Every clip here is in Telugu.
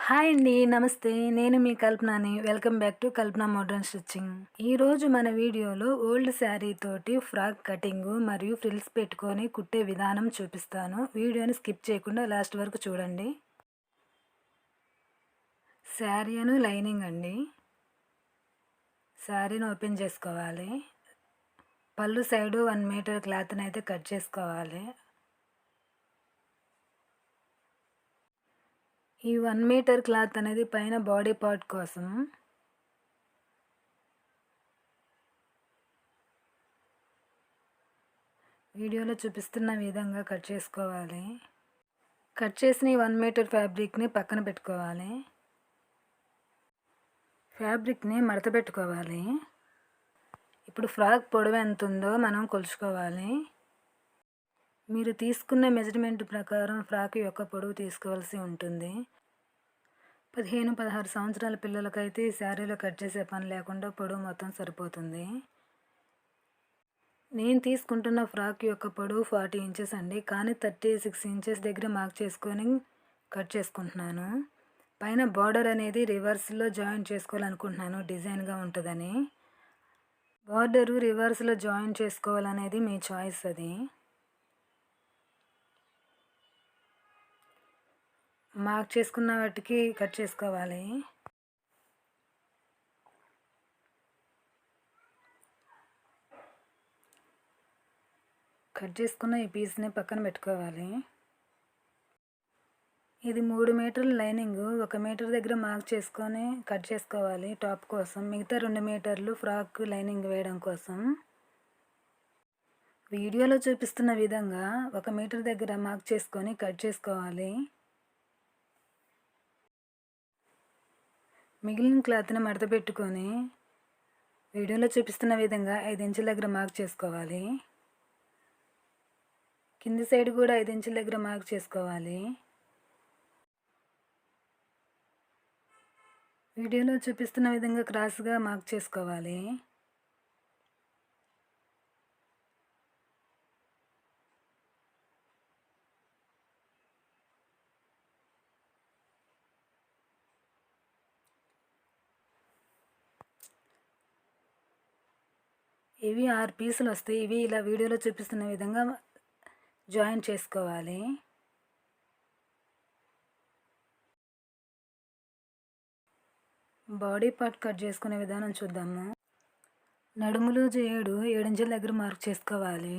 హాయ్ అండి. నమస్తే. నేను మీ కల్పనని. Welcome back to Kalpana modern stitching. ఈరోజు మన వీడియోలో ఓల్డ్ శారీ తోటి ఫ్రాక్ కటింగు మరియు ఫ్రిల్స్ పెట్టుకొని కుట్టే విధానం చూపిస్తాను. వీడియోని స్కిప్ చేయకుండా లాస్ట్ వరకు చూడండి. శారీ లైనింగ్ అండి. శారీని ఓపెన్ చేసుకోవాలి. పళ్ళు సైడు 1 మీటర్ క్లాత్ని అయితే కట్ చేసుకోవాలి. ఈ 1 మీటర్ క్లాత్ అనేది పైన బాడీ పార్ట్ కోసం. వీడియోలో చూపిస్తున్న విధంగా కట్ చేసుకోవాలి. కట్ చేసిన ఈ 1 మీటర్ ఫ్యాబ్రిక్ని పక్కన పెట్టుకోవాలి. ఫ్యాబ్రిక్ని మడత పెట్టుకోవాలి. ఇప్పుడు ఫ్రాక్ పొడవు ఎంత ఉందో మనం కొలుచుకోవాలి. మీరు తీసుకున్న మెజర్మెంట్ ప్రకారం ఫ్రాక్ యొక్క పొడవు తీసుకోవాల్సి ఉంటుంది. 15-16 సంవత్సరాల పిల్లలకైతే ఈ శారీలో కట్ చేసే పని లేకుండా పొడవు మొత్తం సరిపోతుంది. నేను తీసుకుంటున్న ఫ్రాక్ యొక్క పొడవు 40 ఇంచెస్ అండి. కానీ 36 ఇంచెస్ దగ్గర మార్క్ చేసుకొని కట్ చేసుకుంటున్నాను. పైన బార్డర్ అనేది రివర్స్లో జాయిన్ చేసుకోవాలనుకుంటున్నాను, డిజైన్గా ఉంటుందని. బార్డరు రివర్స్లో జాయిన్ చేసుకోవాలనేది మీ చాయిస్ అది. మార్క్ చేసుకున్న వాటికి కట్ చేసుకోవాలి. కట్ చేసుకున్న ఈ పీస్ని పక్కన పెట్టుకోవాలి. ఇది 3 మీటర్ల లైనింగ్ 1 మీటర్ దగ్గర మార్క్ చేసుకొని కట్ చేసుకోవాలి టాప్ కోసం. మిగతా 2 మీటర్లు ఫ్రాక్ లైనింగ్ వేయడం కోసం. వీడియోలో చూపిస్తున్న విధంగా 1 మీటర్ దగ్గర మార్క్ చేసుకొని కట్ చేసుకోవాలి. మిగిలిన క్లాత్ని మడత పెట్టుకొని వీడియోలో చూపిస్తున్న విధంగా 5 ఇంచుల దగ్గర మార్క్ చేసుకోవాలి. కింది సైడ్ కూడా 5 ఇంచుల దగ్గర మార్క్ చేసుకోవాలి. వీడియోలో చూపిస్తున్న విధంగా క్రాస్గా మార్క్ చేసుకోవాలి. ఇవి 6 పీసులు వస్తాయి. ఇవి ఇలా వీడియోలో చూపిస్తున్న విధంగా జాయిన్ చేసుకోవాలి. బాడీ పార్ట్ కట్ చేసుకునే విధానం చూద్దాము. నడుము లూజు 7 ఇంచుల దగ్గర మార్క్ చేసుకోవాలి.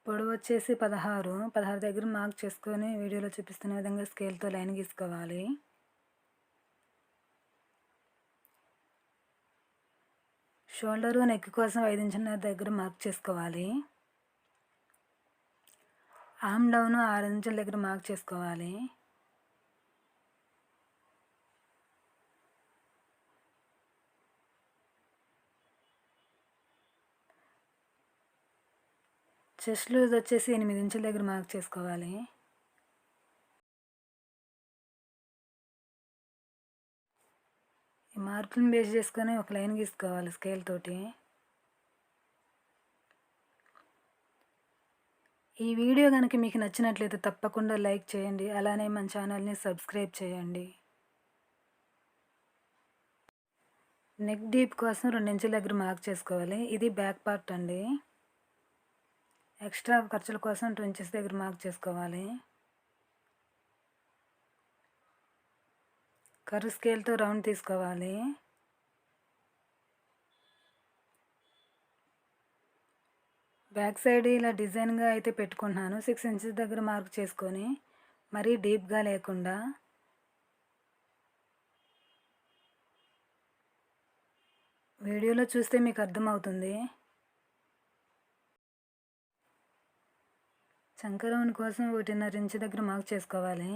పొడవు వచ్చేసి 16 దగ్గర మార్క్ చేసుకొని వీడియోలో చూపిస్తున్న విధంగా స్కేల్తో లైన్ గీసుకోవాలి. షోల్డరు నెక్ కోసం 5 ఇంచుల దగ్గర మార్క్ చేసుకోవాలి. ఆర్మ్ డౌన్ 6 ఇంచుల దగ్గర మార్క్ చేసుకోవాలి. చెస్ట్ లూజ్ వచ్చేసి 8 ఇంచుల దగ్గర మార్క్ చేసుకోవాలి. ఈ మార్కులను బేస్ చేసుకొని ఒక లైన్ గీసుకోవాలి స్కేల్ తోటి. ఈ వీడియో కనుక మీకు నచ్చినట్లయితే తప్పకుండా లైక్ చేయండి. అలానే మన ఛానల్ని సబ్స్క్రైబ్ చేయండి. నెక్ డీప్ కోసం 2 ఇంచుల దగ్గర మార్క్ చేసుకోవాలి. ఇది బ్యాక్ పార్ట్ అండి. ఎక్స్ట్రా ఖర్చుల కోసం 2 ఇంచెస్ దగ్గర మార్క్ చేసుకోవాలి. కర్వ్ స్కేల్తో రౌండ్ తీసుకోవాలి. బ్యాక్ సైడ్ ఇలా డిజైన్గా అయితే పెట్టుకుంటున్నాను. 6 ఇంచెస్ దగ్గర మార్క్ చేసుకొని మరీ డీప్గా లేకుండా వీడియోలో చూస్తే మీకు అర్థమవుతుంది. చంకరౌండ్ కోసం 1.5 ఇంచు దగ్గర మార్క్ చేసుకోవాలి.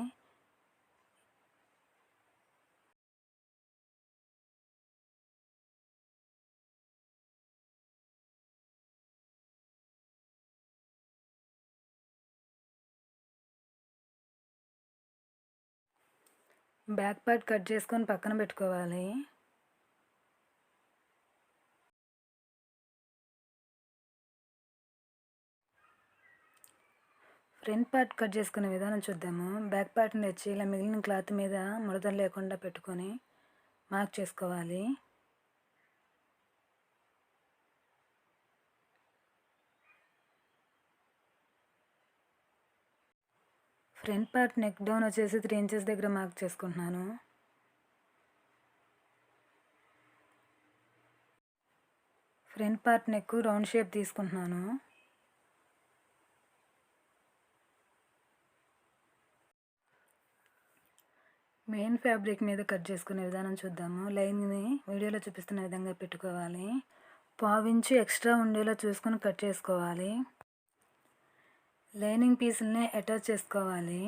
బ్యాక్ పార్ట్ కట్ చేసుకొని పక్కన పెట్టుకోవాలి. ఫ్రంట్ పార్ట్ కట్ చేసుకునే విధానం చూద్దాము. బ్యాక్ పార్ట్ని వచ్చి ఇలా మిగిలిన క్లాత్ మీద ముడతలు లేకుండా పెట్టుకొని మార్క్ చేసుకోవాలి. ఫ్రంట్ పార్ట్ నెక్ డౌన్ వచ్చేసి 3 ఇంచెస్ దగ్గర మార్క్ చేసుకుంటున్నాను. Front part neck round shape తీసుకుంటున్నాను. మెయిన్ ఫ్యాబ్రిక్ మీద కట్ చేసుకునే విధానం చూద్దాము. లైన్ని వీడియోలో చూపిస్తున్న విధంగా పెట్టుకోవాలి. పావించి ఎక్స్ట్రా ఉండేలా చూసుకొని కట్ చేసుకోవాలి. లైనింగ్ పీసుల్ని అటాచ్ చేసుకోవాలి.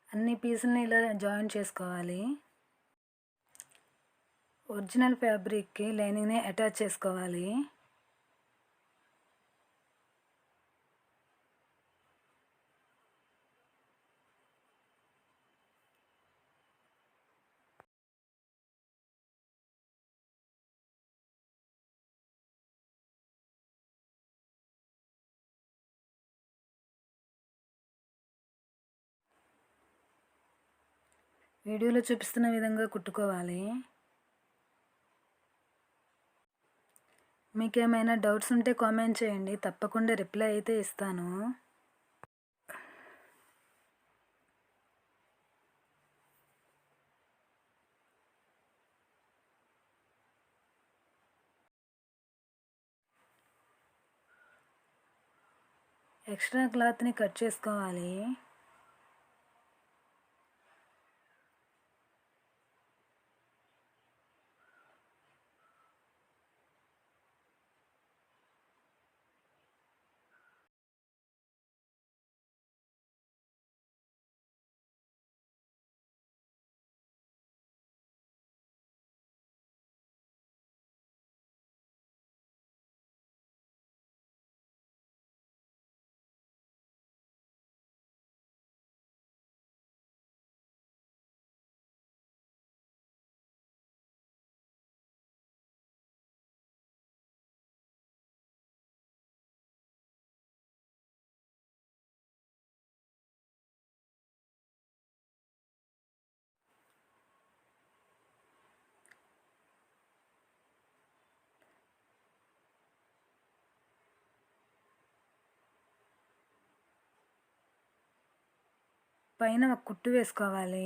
అన్ని పీసుల్ని ఇలా జాయిన్ చేసుకోవాలి. ఒరిజినల్ ఫ్యాబ్రిక్కి లైనింగ్ని అటాచ్ చేసుకోవాలి. వీడియోలో చూపిస్తున్న విధంగా కుట్టుకోవాలి. మీకు ఏమైనా డౌట్స్ ఉంటే కామెంట్ చేయండి, తప్పకుండా రిప్లై అయితే ఇస్తాను. ఎక్స్ట్రా క్లాత్ని కట్ చేసుకోవాలి. పైన ఒక కుట్టు వేసుకోవాలి.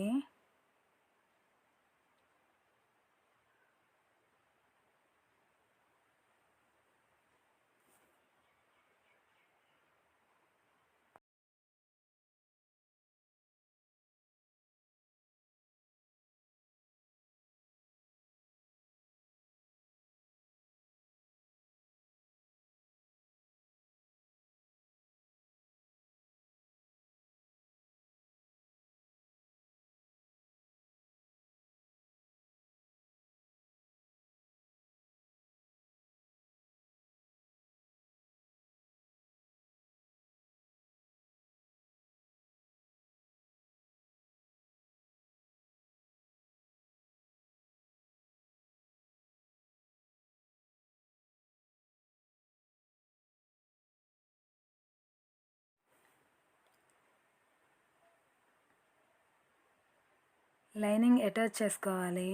లైనింగ్ అటాచ్ చేసుకోవాలి.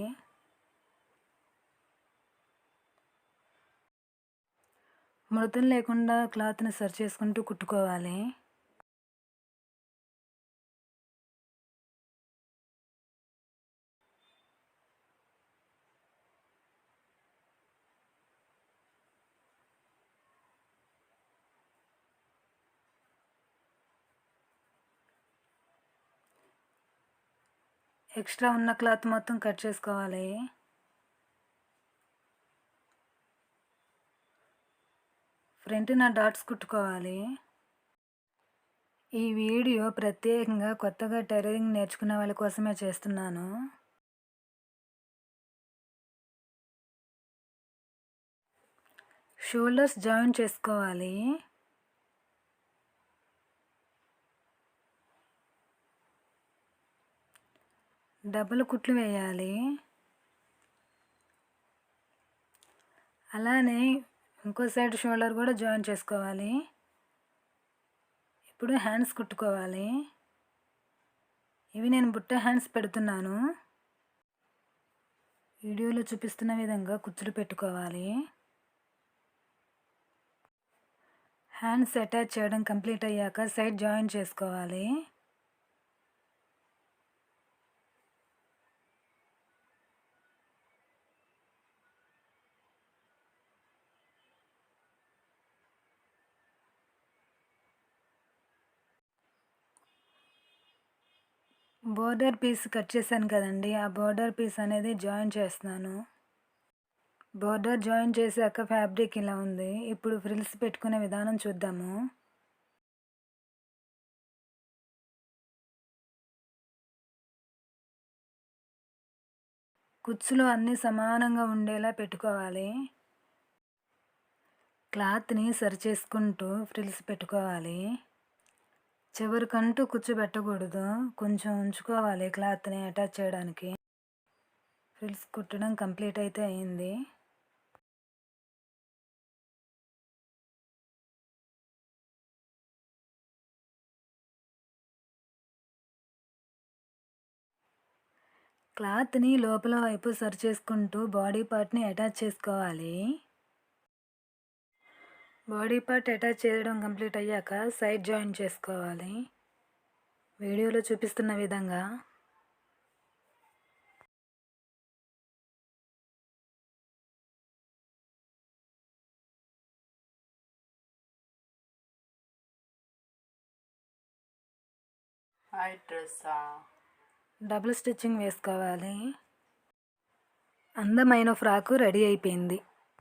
ముడతలు లేకుండా క్లాత్ని సరి చేసుకుంటూ కుట్టుకోవాలి. ఎక్స్ట్రా ఉన్న క్లాత్ మొత్తం కట్ చేసుకోవాలి. ఫ్రంట్న డాట్స్ కుట్టుకోవాలి. ఈ వీడియో ప్రత్యేకంగా కొత్తగా టైలరింగ్ నేర్చుకునే వాళ్ళ కోసమే చేస్తున్నాను. షోల్డర్స్ జాయిన్ చేసుకోవాలి. డబుల్ కుట్లు వేయాలి. అలానే ఇంకో సైడ్ షోల్డర్ కూడా జాయిన్ చేసుకోవాలి. ఇప్పుడు హ్యాండ్స్ కుట్టుకోవాలి. ఇవి నేను బుట్ట హ్యాండ్స్ పెడుతున్నాను. వీడియోలో చూపిస్తున్న విధంగా కుచ్చులు పెట్టుకోవాలి. హ్యాండ్స్ అటాచ్ చేయడం కంప్లీట్ అయ్యాక సైడ్ జాయిన్ చేసుకోవాలి. బోర్డర్ పీస్ కట్ చేశాను కదండి, ఆ బోర్డర్ పీస్ అనేది జాయిన్ చేస్తున్నాను. బోర్డర్ జాయిన్ చేశాక ఫ్యాబ్రిక్ ఇలా ఉంది. ఇప్పుడు ఫ్రిల్స్ పెట్టుకునే విధానం చూద్దాము. కుచ్చులు అన్నీ సమానంగా ఉండేలా పెట్టుకోవాలి. క్లాత్ని సరి చేసుకుంటూ ఫ్రిల్స్ పెట్టుకోవాలి. చివరికంటూ కుచ్చు పెట్టకూడదు, కొంచెం ఉంచుకోవాలి క్లాత్ని అటాచ్ చేయడానికి. ఫ్రిల్స్ కుట్టడం కంప్లీట్ అయితే అయింది. క్లాత్ని లోపల వైపు సరి చేసుకుంటూ బాడీ పార్ట్ని అటాచ్ చేసుకోవాలి. బాడీ పార్ట్ అటాచ్ చేయడం కంప్లీట్ అయ్యాక సైడ్ జాయిన్ చేసుకోవాలి. వీడియోలో చూపిస్తున్న విధంగా. డబుల్ స్టిచ్చింగ్ వేసుకోవాలి. అందమైన ఫ్రాకు రెడీ అయిపోయింది.